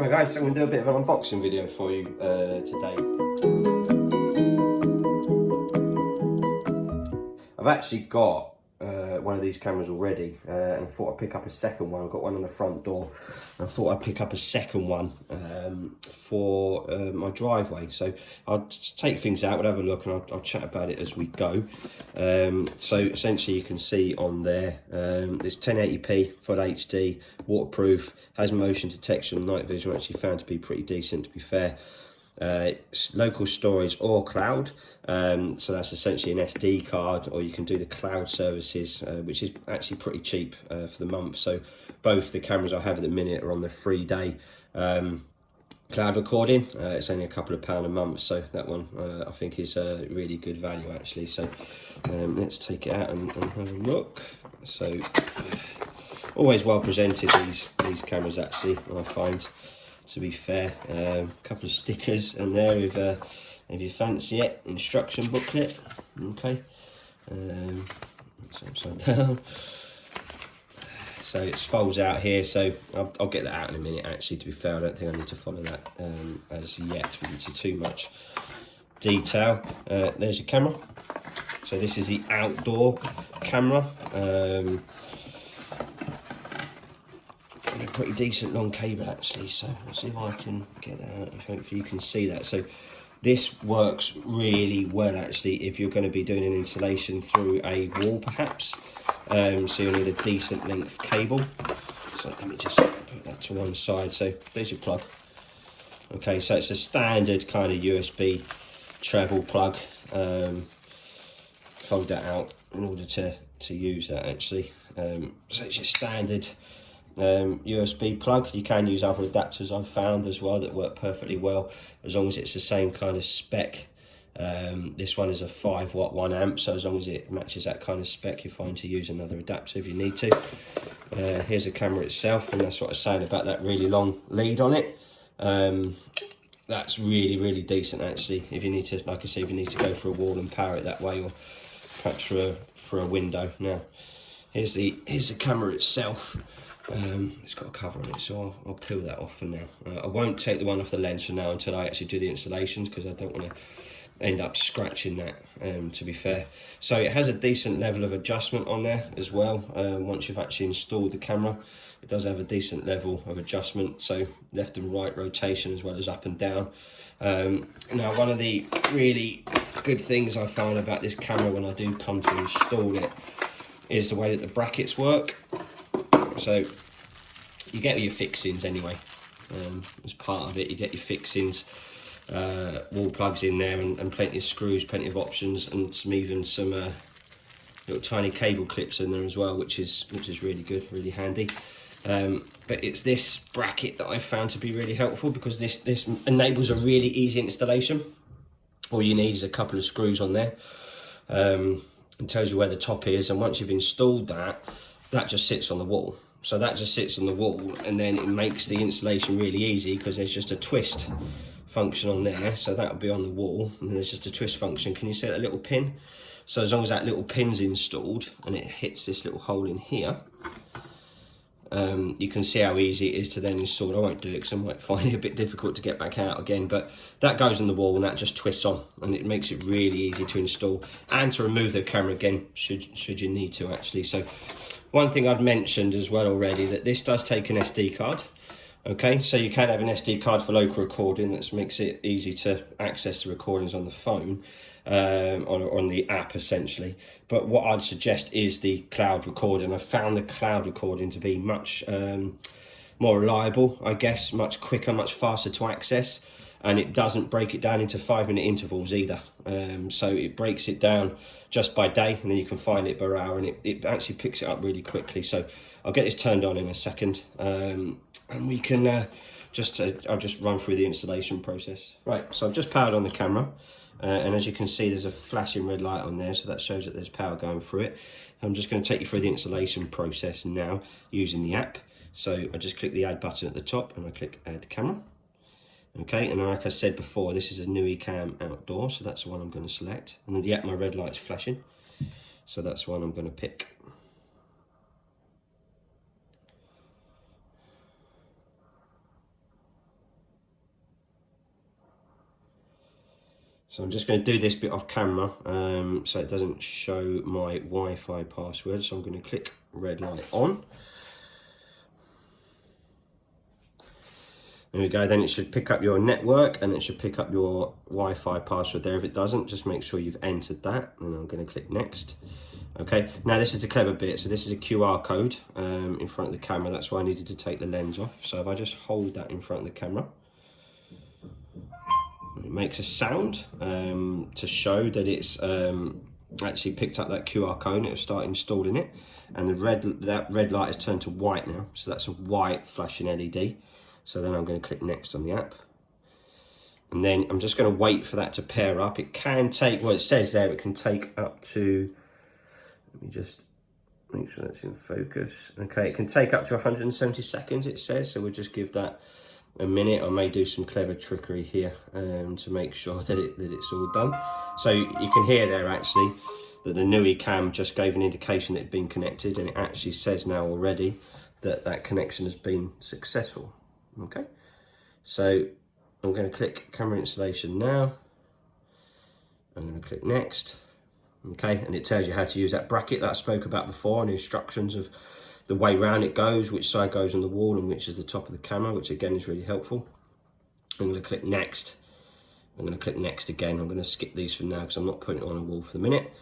Right guys, so I'm going to do a bit of an unboxing video for you today. I've actually got one of these cameras already and I thought I'd pick up a second one. I've got one on the front door and I thought I'd pick up a second one for my driveway. So I'll take things out, we'll have a look and I'll chat about it as we go. So essentially you can see on there, it's 1080p, full HD, waterproof, has motion detection, night vision, actually found to be pretty decent to be fair. It's local storage or cloud, so that's essentially an SD card, or you can do the cloud services, which is actually pretty cheap for the month. So both the cameras I have at the minute are on the 3-day cloud recording. It's only a couple of £1 a month, so that one I think is really good value actually. So let's take it out and have a look. So always well presented these cameras actually, I find, to be fair. A couple of stickers in there if you fancy it. Instruction booklet, okay. It's upside down, so it folds out here. So I'll get that out in a minute actually, to be fair. I don't think I need to follow that as yet into too much detail. There's your camera. So this is the outdoor camera. A pretty decent long cable actually, so let's see if I can get that out. Hopefully you can see that. So this works really well actually if you're going to be doing an installation through a wall perhaps. So you'll need a decent length cable. So let me just put that to one side. So there's your plug. Okay, so it's a standard kind of USB travel plug. Fold that out in order to use that actually. So it's your standard USB plug. You can use other adapters I've found as well that work perfectly well, as long as it's the same kind of spec. This one is a 5 watt 1 amp, so as long as it matches that kind of spec, you're fine to use another adapter if you need to. Here's the camera itself, and that's what I was saying about that really long lead on it. That's really decent actually if you need to, like I say, if you need to go for a wall and power it that way, or perhaps for a window. Now here's the camera itself. It's got a cover on it, so I'll peel that off for now. I won't take the one off the lens for now until I actually do the installations, because I don't want to end up scratching that, to be fair. So it has a decent level of adjustment on there as well. Once you've actually installed the camera, it does have a decent level of adjustment, so left and right rotation as well as up and down. Now one of the really good things I found about this camera when I do come to install it is the way that the brackets work. So you get your fixings anyway, as part of it. You get your fixings, wall plugs in there, and plenty of screws, plenty of options, and even some little tiny cable clips in there as well, which is really good, really handy. But it's this bracket that I found to be really helpful, because this enables a really easy installation. All you need is a couple of screws on there. It tells you where the top is, and once you've installed that, that just sits on the wall. So that just sits on the wall, and then it makes the installation really easy, because there's just a twist function on there. So that'll be on the wall, and then there's just a twist function. Can you see that little pin? So as long as that little pin's installed and it hits this little hole in here, you can see how easy it is to then install. I won't do it because I might find it a bit difficult to get back out again, but that goes on the wall and that just twists on, and it makes it really easy to install and to remove the camera again should you need to actually. So one thing I'd mentioned as well already, that this does take an SD card. Okay, so you can have an SD card for local recording. That makes it easy to access the recordings on the phone, on the app essentially. But what I'd suggest is the cloud recording. I found the cloud recording to be much more reliable, I guess, much quicker, much faster to access, and it doesn't break it down into 5-minute intervals either. So it breaks it down just by day, and then you can find it per hour, and it actually picks it up really quickly. So I'll get this turned on in a second, and we can I'll just run through the installation process. Right, so I've just powered on the camera, and as you can see, there's a flashing red light on there, so that shows that there's power going through it. I'm just going to take you through the installation process now using the app. So I just click the add button at the top, and I click add camera. Okay, and then like I said before, this is a Nooie CAM Outdoor, so that's the one I'm going to select. And then, yeah, my red light's flashing, so that's the one I'm going to pick. So I'm just going to do this bit off camera so it doesn't show my Wi-Fi password. So I'm going to click red light on. There we go, then it should pick up your network and it should pick up your Wi-Fi password there. If it doesn't, just make sure you've entered that. And I'm going to click next. Okay, now this is the clever bit. So this is a QR code in front of the camera. That's why I needed to take the lens off. So if I just hold that in front of the camera, it makes a sound to show that it's actually picked up that QR code and it'll start installing it. And that red light has turned to white now. So that's a white flashing LED. So then I'm going to click next on the app. And then I'm just going to wait for that to pair up. It can take, well, it says there, it can take up to, let me just make sure that's in focus. Okay, it can take up to 170 seconds, it says. So we'll just give that a minute. I may do some clever trickery here to make sure that it's all done. So you can hear there actually that the Nooie CAM just gave an indication that it had been connected, and it actually says now already that that connection has been successful. Okay, so I'm going to click camera installation now. I'm going to click next. Okay, and it tells you how to use that bracket that I spoke about before, and the instructions of the way round it goes, which side goes on the wall and which is the top of the camera, which again is really helpful. I'm going to click next. I'm going to click next again. I'm going to skip these for now because I'm not putting it on a wall for the minute.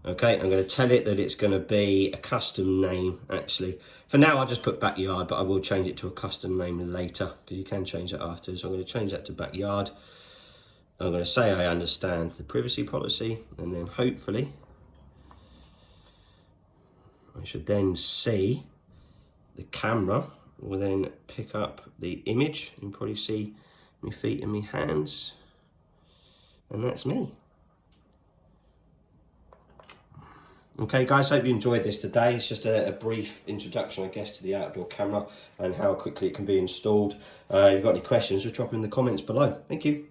Okay, I'm going to tell it that it's going to be a custom name actually. For now I'll just put backyard, but I will change it to a custom name later because you can change that after. So I'm going to change that to backyard. I'm going to say I understand the privacy policy, and then hopefully I should then see the camera will then pick up the image. You can probably see my feet and my hands, and that's me. Okay guys, hope you enjoyed this today. It's just a brief introduction, I guess, to the outdoor camera and how quickly it can be installed. If you've got any questions, just drop them in the comments below. Thank you.